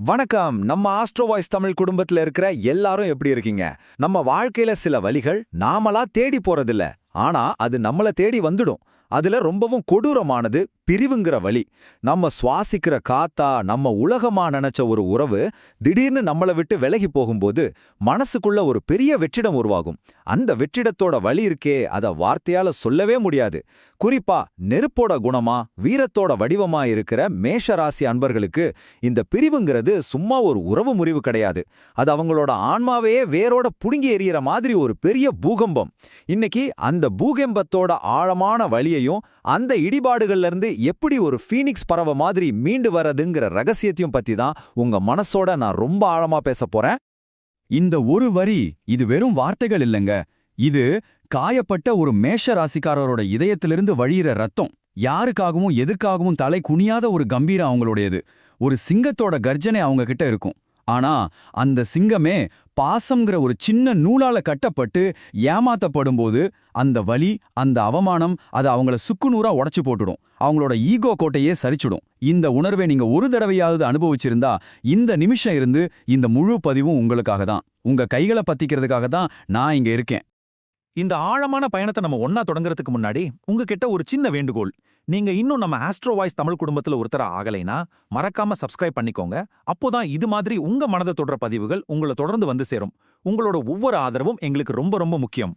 வணக்கம். நம்ம astro voice Tamil குடும்பத்துல இருக்கிற எல்லாரும் எப்படி இருக்கீங்க? நம்ம வாழ்க்கையில சில வழிகள் நாமளா தேடி போறதில்ல. ஆனா அது நம்மள தேடி வந்துடும். அதுல ரொம்பவும் கொடூரமானது பிரிவுங்கிற வழி. நம்ம சுவாசிக்கிற காத்தா, நம்ம உலகமா நினைச்ச ஒரு உறவு திடீர்னு நம்மள விட்டு விலகி போகும்போது மனசுக்குள்ள ஒரு பெரிய வெற்றிடம் உருவாகும். அந்த வெற்றிடத்தோட வலி இருக்கே, அத வார்த்தையால சொல்லவே முடியாது. குறிப்பா நெருப்போட குணமா, வீரத்தோட வடிவமா இருக்கிற மேஷ ராசி அன்பர்களுக்கு இந்த பிரிவுங்கிறது சும்மா ஒரு உறவு முறிவு கிடையாது. அது அவங்களோட ஆன்மாவையே வேரோட புடுங்கி எறிகிற மாதிரி ஒரு பெரிய பூகம்பம். இன்னைக்கு அந்த பூகம்பத்தோட ஆழமான வலியையும் அந்த இடிபாடுகள்ல இருந்து எப்படி ஒரு ஃபீனிக்ஸ் பறவை மாதிரி மீண்டு வரதுங்கிற ரகசியத்தையும் பத்தி தான் உங்க மனசோட நான் ரொம்ப ஆழமா பேச போறேன். இந்த ஒரு வரி இது வெறும் வார்த்தைகள் இல்லைங்க. இது காயப்பட்ட ஒரு மேஷ ராசிக்காரரோட இதயத்திலிருந்து வழியிற ரத்தம். யாருக்காகவும் எதுக்காகவும் தலை குனியாத ஒரு கம்பீரம் அவங்களுடையது. ஒரு சிங்கத்தோட கர்ஜனை அவங்க கிட்ட இருக்கும். ஆனா அந்த சிங்கமே பாசம்ங்கிற ஒரு சின்ன நூலால கட்டப்பட்டு ஏமாத்தப்படும்போது அந்த வலி, அந்த அவமானம் அது அவங்கள சுக்குநூறா உடைச்சு போட்டுடும். அவங்களோட ஈகோ கோட்டையே சரிச்சுடும். இந்த உணர்வை நீங்க ஒரு தடவையாவது அனுபவிச்சிருந்தா இந்த நிமிஷம் இருந்து இந்த முழு பதிவும் உங்களுக்காக தான். உங்க கைகளை பத்திக்கிறதுக்காக தான் நான் இங்க இருக்கேன். இந்த ஆழமான பயணத்தை நம்ம ஒன்னா தொடங்குறதுக்கு முன்னாடி உங்ககிட்ட ஒரு சின்ன வேண்டுகோள். நீங்க இன்னும் நம்ம ஆஸ்ட்ரோ வாய்ஸ் தமிழ் குடும்பத்துல ஒருத்தர ஆகலைனா மறக்காம சப்ஸ்கிரைப் பண்ணிக்கோங்க. அப்போதான் இது மாதிரி உங்க மனதை தொடர பதிவுகள் உங்களை தொடர்ந்து வந்து சேரும். உங்களோட ஒவ்வொரு ஆதரவும் எங்களுக்கு ரொம்ப ரொம்ப முக்கியம்.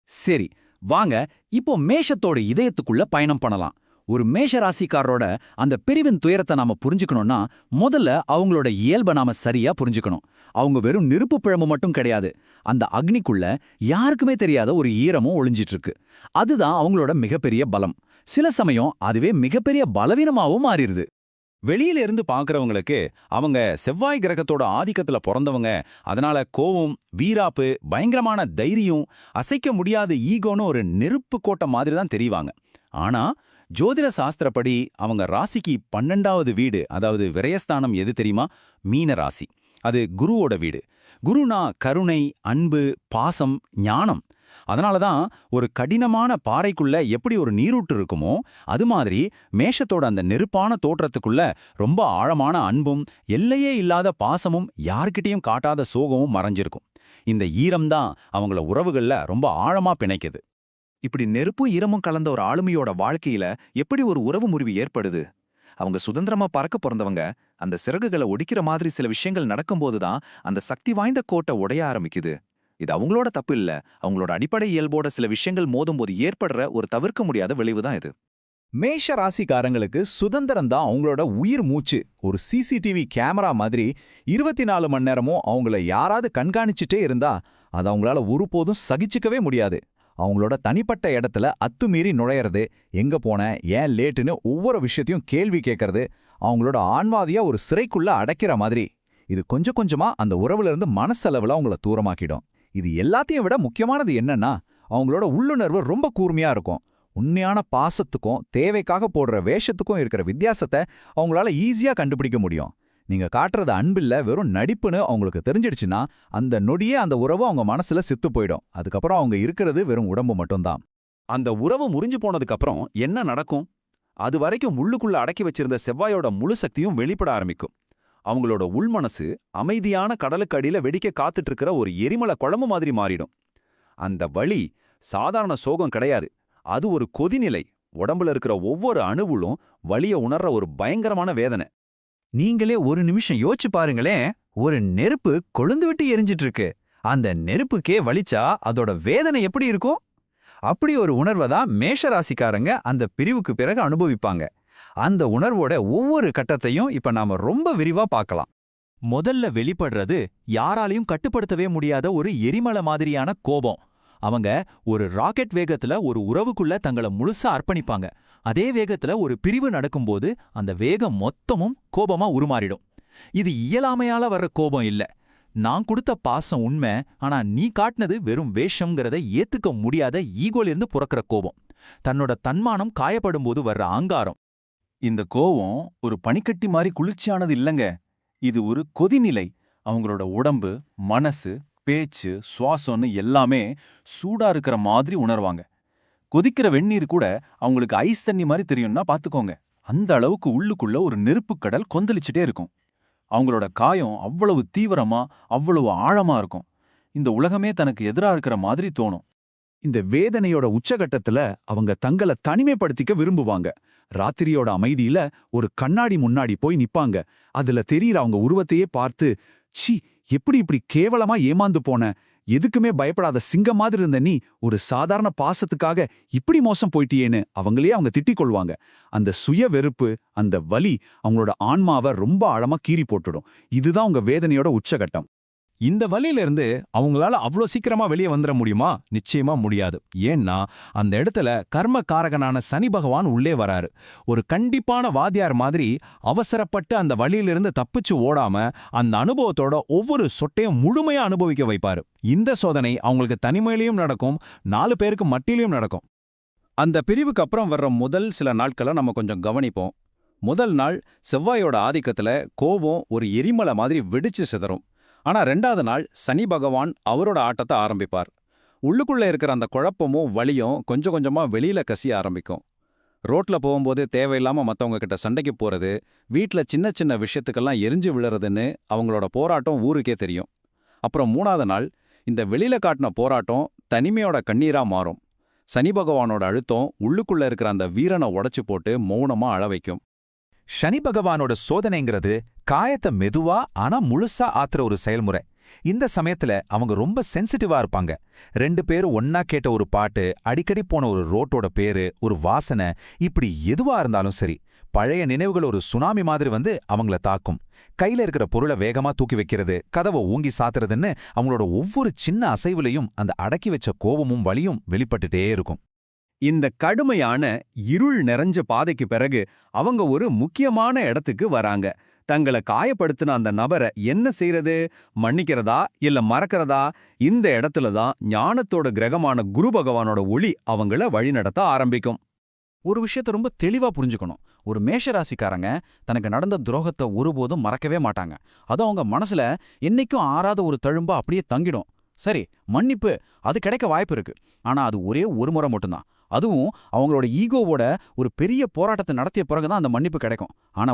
சரி, வாங்க இப்போ மேஷத்தோட இதயத்துக்குள்ள பயணம் பண்ணலாம். ஒரு மேஷ ராசிக்காரரோட அந்த பிரிவின் துயரத்தை நாம புரிஞ்சுக்கணும்னா முதல்ல அவங்களோட இயல்பை நாம சரியா புரிஞ்சுக்கணும். அவங்க வெறும் நெருப்பு பிழம்பு மட்டும் கிடையாது. அந்த அக்னிக்குள்ள யாருக்குமே தெரியாத ஒரு ஈரமும் ஒளிஞ்சிட்டு இருக்கு. அதுதான் அவங்களோட மிகப்பெரிய பலம். சில சமயம் அதுவே மிகப்பெரிய பலவீனமாவும் மாறிடுது. வெளியில இருந்து பாக்குறவங்களுக்கு அவங்க செவ்வாய் கிரகத்தோட ஆதிக்கத்துல பிறந்தவங்க, அதனால கோவம், வீராப்பு, பயங்கரமான தைரியம், அசைக்க முடியாத ஈகோன்னு ஒரு நெருப்பு கோட்டை மாதிரி தான் தெரிவாங்க. ஆனா ஜோதிட சாஸ்திரப்படி அவங்க ராசிக்கு 12வது வீடு, அதாவது விரயஸ்தானம் எது தெரியுமா? மீன ராசி. அது குருவோட வீடு. குருனா கருணை, அன்பு, பாசம், ஞானம். அதனாலதான் ஒரு கடினமான பாறைக்குள்ள எப்படி ஒரு நீரூற்று இருக்குமோ அது மாதிரி மேஷத்தோட அந்த நெருப்பான தோற்றத்துக்குள்ள ரொம்ப ஆழமான அன்பும் எல்லையே இல்லாத பாசமும் யார்கிட்டயும் காட்டாத சோகமும் மறைஞ்சிருக்கும். இந்த ஈரம்தான் அவங்கள உறவுகள்ல ரொம்ப ஆழமா பிணைக்குது. இப்படி நெருப்பும் ஈரமும் கலந்த ஒரு ஆளுமையோட வாழ்க்கையில எப்படி ஒரு உறவு முறிவு ஏற்படுது? அவங்க சுதந்திரமா பறக்க பிறந்தவங்க. அந்த சிறகுகளை ஒடிக்கிற மாதிரி சில விஷயங்கள் நடக்கும்போதுதான் அந்த சக்தி வாய்ந்த கோட்டை உடைய ஆரம்பிக்குது. இது அவங்களோட தப்பு இல்ல, அவங்களோட அடிப்படை இயல்போட சில விஷயங்கள் மோதும்போது ஏற்படுற ஒரு தவிர்க்க முடியாத விளைவு தான் இது. மேஷ ராசிக்காரங்களுக்கு சுதந்திரம் தான் அவங்களோட உயிர் மூச்சு. ஒரு சிசிடிவி கேமரா மாதிரி 24 மணி நேரமும் அவங்கள யாராவது கண்காணிச்சுட்டே இருந்தா அது அவங்களால ஒருபோதும் சகிச்சுக்கவே முடியாது. அவங்களோட தனிப்பட்ட இடத்துல அத்துமீறி நுழையிறது, எங்க போன, ஏன் லேட்டுன்னு ஒவ்வொரு விஷயத்தையும் கேள்வி கேட்கறது, அவங்களோட ஆன்மாதியா ஒரு சிறைக்குள்ள அடைக்கிற மாதிரி. இது கொஞ்சம் கொஞ்சமா அந்த உறவுல இருந்து மனசளவுல அவங்கள தூரமாக்கிடும். இது எல்லாத்தையும் விட முக்கியமானது என்னன்னா, அவங்களோட உள்ளுணர்வு ரொம்ப கூர்மையா இருக்கும். உண்மையான பாசத்துக்கும் தேவைக்காக போடுற வேஷத்துக்கும் இருக்கிற வித்தியாசத்தை அவங்களால ஈஸியா கண்டுபிடிக்க முடியும். நீங்க காட்டுறது அன்பில்ல, வெறும் நடிப்புன்னு அவங்களுக்கு தெரிஞ்சிடுச்சுன்னா அந்த நொடியே அந்த உறவு அவங்க மனசுல செத்து போயிடும். அதுக்கப்புறம் அவங்க இருக்கிறது வெறும் உடம்பு மட்டும்தான். அந்த உறவு முறிஞ்சு போனதுக்கு அப்புறம் என்ன நடக்கும்? அது வரைக்கும் உள்ளுக்குள்ள அடக்கி வச்சிருந்த செவ்வாயோட முழு சக்தியும் வெளிப்பட ஆரம்பிக்கும். அவங்களோட உள்மனசு அமைதியான கடலுக்கு அடியில வெடிக்க காத்துட்டு இருக்கிற ஒரு எரிமலை குழம்பு மாதிரி மாறிடும். அந்த வலி சாதாரண சோகம் கிடையாது. அது ஒரு கொதிநிலை. உடம்புல இருக்கிற ஒவ்வொரு அணுவுலும் வலிய உணர்ற ஒரு பயங்கரமான வேதனை. நீங்களே ஒரு நிமிஷம் யோசிச்சு பாருங்களேன். ஒரு நெருப்பு கொழுந்து விட்டு எரிஞ்சிட்டு இருக்கு. அந்த நெருப்புக்கே வலிச்சா அதோட வேதனை எப்படி இருக்கும்? அப்படி ஒரு உணர்வை தான் மேஷ ராசிக்காரங்க அந்த பிரிவுக்கு பிறகு அனுபவிப்பாங்க. அந்த உணர்வோட ஒவ்வொரு கட்டத்தையும் இப்ப நாம ரொம்ப விரிவா பார்க்கலாம். முதல்ல வெளிப்படுறது யாராலையும் கட்டுப்படுத்தவே முடியாத ஒரு எரிமலை மாதிரியான கோபம். அவங்க ஒரு ராக்கெட் வேகத்துல ஒரு உறவுக்குள்ள தங்களை முழுசா அர்ப்பணிப்பாங்க. அதே வேகத்துல ஒரு பிரிவு நடக்கும்போது அந்த வேகம் மொத்தமும் கோபமா உருமாறிடும். இது இயலாமையால வர்ற கோபம் இல்ல. நான் கொடுத்த பாசம் உண்மை, ஆனா நீ காட்டினது வெறும் வேஷம்ங்கிறத ஏத்துக்க முடியாத ஈகோலிருந்து புறக்கிற கோபம். தன்னோட தன்மானம் காயப்படும்போது வர்ற ஆங்காரம். இந்த கோவம் ஒரு பனிக்கட்டி மாதிரி குளிர்ச்சியானது இல்லைங்க. இது ஒரு கொதிநிலை. அவங்களோட உடம்பு, மனசு, பேச்சு, சுவாசம்னு எல்லாமே சூடா இருக்கிற மாதிரி உணர்வாங்க. கொதிக்கிற வெந்நீர் கூட அவங்களுக்கு ஐஸ் தண்ணி மாதிரி தெரியும்னா பாத்துக்கோங்க. அந்த அளவுக்கு உள்ளுக்குள்ள ஒரு நெருப்புக் கடல் கொந்தளிச்சுட்டே இருக்கும். அவங்களோட காயம் அவ்வளவு தீவிரமா, அவ்வளவு ஆழமா இருக்கும். இந்த உலகமே தனக்கு எதிரா இருக்கிற மாதிரி தோணும். இந்த வேதனையோட உச்சகட்டத்துல அவங்க தங்கள தனிமைப்படுத்திக்க விரும்புவாங்க. ராத்திரியோட அமைதியில ஒரு கண்ணாடி முன்னாடி போய் நிப்பாங்க. அதுல தெரியற அவங்க உருவத்தையே பார்த்து, ச்சீ, எப்படி இப்படி கேவலமா ஏமாந்து போன, எதுக்குமே பயப்படாத சிங்கம் மாதிரி இருந்த நீ ஒரு சாதாரண பாசத்துக்காக இப்படி மோசம் போயிட்டியேன்னு அவங்களே அவங்க திட்டிக் கொள்வாங்க. அந்த சுய வெறுப்பு, அந்த வலி அவங்களோட ஆன்மாவை ரொம்ப ஆழமா கீறி போட்டுடும். இதுதான் அவங்க வேதனையோட உச்சகட்டம். இந்த வழியிலிருந்து அவங்களால அவ்வளோ சீக்கிரமா வெளியே வந்துட முடியுமா? நிச்சயமா முடியாது. ஏன்னா அந்த இடத்துல கர்மகாரகனான சனி பகவான் உள்ளே வராரு. ஒரு கண்டிப்பான வாத்தியார் மாதிரி அவசரப்பட்டு அந்த வழியிலிருந்து தப்பிச்சு ஓடாம அந்த அனுபவத்தோட ஒவ்வொரு சொட்டையும் முழுமையா அனுபவிக்க வைப்பாரு. இந்த சோதனை அவங்களுக்கு தனிமையிலையும் நடக்கும், 4 பேருக்கு மட்டிலையும் நடக்கும். அந்த பிரிவுக்கு அப்புறம் வர்ற முதல் சில நாட்களை நம்ம கொஞ்சம் கவனிப்போம். முதல் நாள் செவ்வாயோட ஆதிக்கத்துல கோபம் ஒரு எரிமலை மாதிரி வெடிச்சு சிதறும். ஆனா 2வது நாள் சனி பகவான் அவரோட ஆட்டத்தை ஆரம்பிப்பார். உள்ளுக்குள்ள இருக்கிற அந்த குழப்பமும் வலியும் கொஞ்சம் கொஞ்சமா வெளியில கசிய ஆரம்பிக்கும். ரோட்ல போகும்போது தேவையில்லாம மத்தவங்க கிட்ட சண்டைக்கு போறது, வீட்ல சின்ன சின்ன விஷயத்துக்கெல்லாம் எரிஞ்சு விழுறதுன்னு அவங்களோட போராட்டம் ஊருக்கே தெரியும். அப்புறம் 3வது நாள் இந்த வெளியில காட்டின போராட்டம் தனிமையோட கண்ணீரா மாறும். சனி பகவானோட அழுத்தம் உள்ளுக்குள்ள இருக்கிற அந்த வீரனை உடைச்சு போட்டு மௌனமா அழ வைக்கும். சனி பகவானோட சோதனைங்கிறது காயத்தை மெதுவா ஆனா முழுசா ஆத்துற ஒரு செயல்முறை. இந்த சமயத்துல அவங்க ரொம்ப சென்சிட்டிவா இருப்பாங்க. 2 பேரும் ஒன்னா கேட்ட ஒரு பாட்டு, அடிக்கடி போன ஒரு ரோட்டோட பேரு, ஒரு வாசனை, இப்படி எதுவா இருந்தாலும் சரி, பழைய நினைவுகள் ஒரு சுனாமி மாதிரி வந்து அவங்கள தாக்கும். கையில இருக்கிற பொருளை வேகமா தூக்கி வைக்கிறது, கதவை ஊங்கி சாத்துறதுன்னு அவங்களோட ஒவ்வொரு சின்ன அசைவுலையும் அந்த அடக்கி வச்ச கோபமும் வலியும் வெளிப்பட்டுட்டே இருக்கும். இந்த கடுமையான இருள் நிறைஞ்ச பாதைக்கு பிறகு அவங்க ஒரு முக்கியமான இடத்துக்கு வராங்க. தங்களை காயப்படுத்தின அந்த நபரை என்ன செய்யறது? மன்னிக்கிறதா இல்ல மறக்கிறதா? இந்த இடத்துல தான் ஞானத்தோட கிரகமான குரு பகவானோட ஒளி அவங்கள வழிநடத்த ஆரம்பிக்கும். ஒரு விஷயத்தை ரொம்ப தெளிவா புரிஞ்சுக்கணும். ஒரு மேஷராசிக்காரங்க தனக்கு நடந்த துரோகத்தை ஒருபோதும் மறக்கவே மாட்டாங்க. அது அவங்க மனசுல என்னைக்கும் ஆறாத ஒரு தழும்பா அப்படியே தங்கிடும். சரி, மன்னிப்பு அது கிடைக்க வாய்ப்பு இருக்கு. ஆனா அது ஒரே ஒரு முறை மட்டும்தான். அதுவும் அவங்களோட ஈகோவோட ஒரு பெரிய போராட்டத்தை நடத்திய பிறகுதான் அந்த மன்னிப்பு கிடைக்கும். ஆனா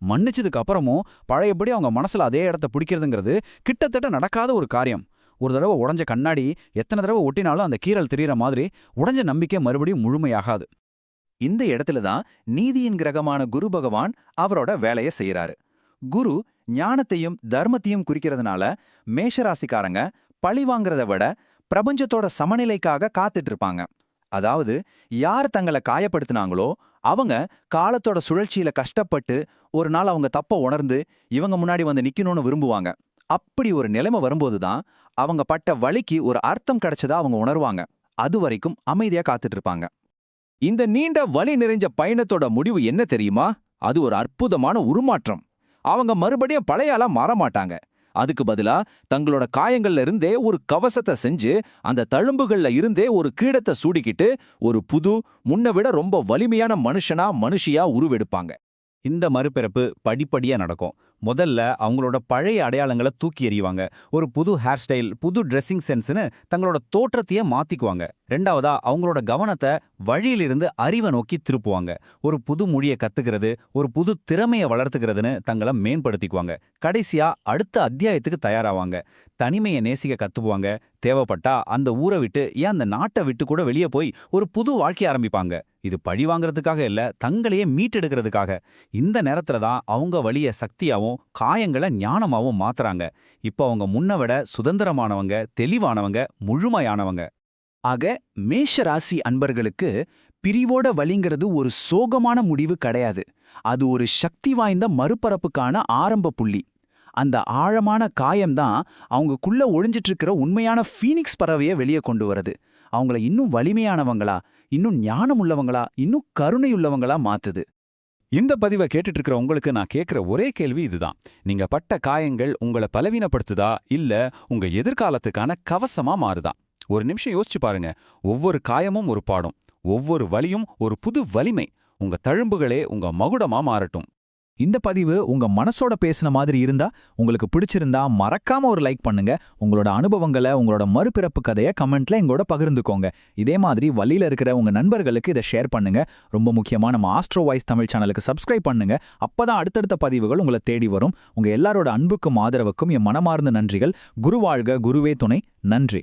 மன்னிச்சதுக்கு அப்புறமும் பழையபடி அவங்க மனசுல அதே இடத்த பிடிக்கிறதுங்கிறது கிட்டத்தட்ட நடக்காத ஒரு காரியம். ஒரு தடவை உடைஞ்ச கண்ணாடி எத்தனை தடவை ஒட்டினாலும் அந்த கீறல் தெரியற மாதிரி உடைஞ்ச நம்பிக்கை மறுபடியும் முழுமையாகாது. இந்த இடத்துல தான் நீதியின் கிரகமான குரு பகவான் அவரோட வேலையை செய்யறாரு. குரு ஞானத்தையும் தர்மத்தையும் குறிக்கிறதுனால மேஷராசிக்காரங்க பழி வாங்குறத விட பிரபஞ்சத்தோட சமநிலைக்காக காத்துட்டு இருப்பாங்க. அதாவது யார் தங்களை காயப்படுத்தினாங்களோ அவங்க காலத்தோட சுழற்சியில கஷ்டப்பட்டு ஒரு நாள் அவங்க தப்ப உணர்ந்து இவங்க முன்னாடி வந்து நிக்கணும்னு விரும்புவாங்க. அப்படி ஒரு நிலைமை வரும்போதுதான் அவங்க பட்ட வலிக்கு ஒரு அர்த்தம் கிடைச்சதா அவங்க உணர்வாங்க. அது வரைக்கும் அமைதியா காத்துட்டு இருப்பாங்க. இந்த நீண்ட வலி நிறைஞ்ச பயணத்தோட முடிவு என்ன தெரியுமா? அது ஒரு அற்புதமான உருமாற்றம். அவங்க மறுபடியும் பழைய ஆளா மாற மாட்டாங்க. அதுக்கு பதிலா தங்களோட காயங்கள்ல இருந்தே ஒரு கவசத்தை செஞ்சு அந்த தழும்புகள்ல இருந்தே ஒரு கிரீடத்தை சூடிக்கிட்டு ஒரு புது, முன்ன விட ரொம்ப வலிமையான மனுஷியா உருவெடுப்பாங்க. இந்த மறுபிறப்பு படிப்படியா நடக்கும். முதல்ல அவங்களோட பழைய அடையாளங்களை தூக்கி எறிவாங்க. ஒரு புது ஹேர் ஸ்டைல், புது ட்ரெஸ்ஸிங் சென்ஸ்னு தங்களோட தோற்றத்தையே மாத்திக்குவாங்க. 2வதா அவங்களோட கவனத்தை வழியிலிருந்து அறிவை நோக்கி திருப்புவாங்க. ஒரு புது மொழியை கத்துக்கிறது, ஒரு புது திறமையை வளர்த்துக்கிறதுன்னு தங்களை மேம்படுத்திக்குவாங்க. கடைசியா அடுத்த அத்தியாயத்துக்கு தயாராவாங்க. தனிமையை நேசிக்க கத்துக்குவாங்க. தேவைப்பட்டா அந்த ஊரை விட்டு, ஏன் அந்த நாட்டை விட்டு கூட வெளியே போய் ஒரு புது வாழ்க்கை ஆரம்பிப்பாங்க. இது பழி வாங்குறதுக்காக இல்ல, தங்களையே மீட்டெடுக்கிறதுக்காக. இந்த நேரத்துல தான் அவங்க வலிய சக்தியாவும் காயங்களை ஞானமாவும் மாத்துறாங்க. இப்போ அவங்க முன்ன விட சுதந்திரமானவங்க, தெளிவானவங்க, முழுமையானவங்க. ஆக மேஷராசி அன்பர்களுக்கு பிரிவோட வலிங்கிறது ஒரு சோகமான முடிவு கிடையாது. அது ஒரு சக்தி வாய்ந்த மறுபரப்புக்கான ஆரம்ப புள்ளி. அந்த ஆழமான காயம்தான் அவங்களுக்குள்ள ஒழிஞ்சிட்டு இருக்கிற உண்மையான ஃபீனிக்ஸ் பறவையை வெளியே கொண்டு வருது. அவங்கள இன்னும் வலிமையானவங்களா, இன்னும் ஞானம் உள்ளவங்களா, இன்னும் கருணையுள்ளவங்களா மாத்துது. இந்த பதிவை கேட்டுட்டு இருக்கிற உங்களுக்கு நான் கேட்கிற ஒரே கேள்வி இதுதான். நீங்க பட்ட காயங்கள் உங்களை பலவீனப்படுத்துதா இல்ல உங்க எதிர்காலத்துக்கான கவசமா மாறுதா? ஒரு நிமிஷம் யோசிச்சு பாருங்க. ஒவ்வொரு காயமும் ஒரு பாடம், ஒவ்வொரு வலியும் ஒரு புது வலிமை. உங்க தழும்புகளே உங்க மகுடமா மாறட்டும். இந்த பதிவு உங்க மனசோட பேசின மாதிரி இருந்தா, உங்களுக்கு பிடிச்சிருந்தா மறக்காம ஒரு லைக் பண்ணுங்க. உங்களோட அனுபவங்களை, உங்களோட மறுபிறப்பு கதையை கமெண்ட்ல எங்களோட பகிர்ந்துக்கோங்க. இதே மாதிரி வழியில இருக்கிற உங்க நண்பர்களுக்கு இதை ஷேர் பண்ணுங்க. ரொம்ப முக்கியமா நம்ம ஆஸ்ட்ரோ வாய்ஸ் தமிழ் சேனலுக்கு சப்ஸ்கிரைப் பண்ணுங்க. அப்பதான் அடுத்தடுத்த பதிவுகள் உங்களை தேடி வரும். உங்க எல்லாரோட அன்புக்கும் ஆதரவுக்கும் என் மனமார்ந்த நன்றிகள். குரு வாழ்க, குருவே துணை. நன்றி.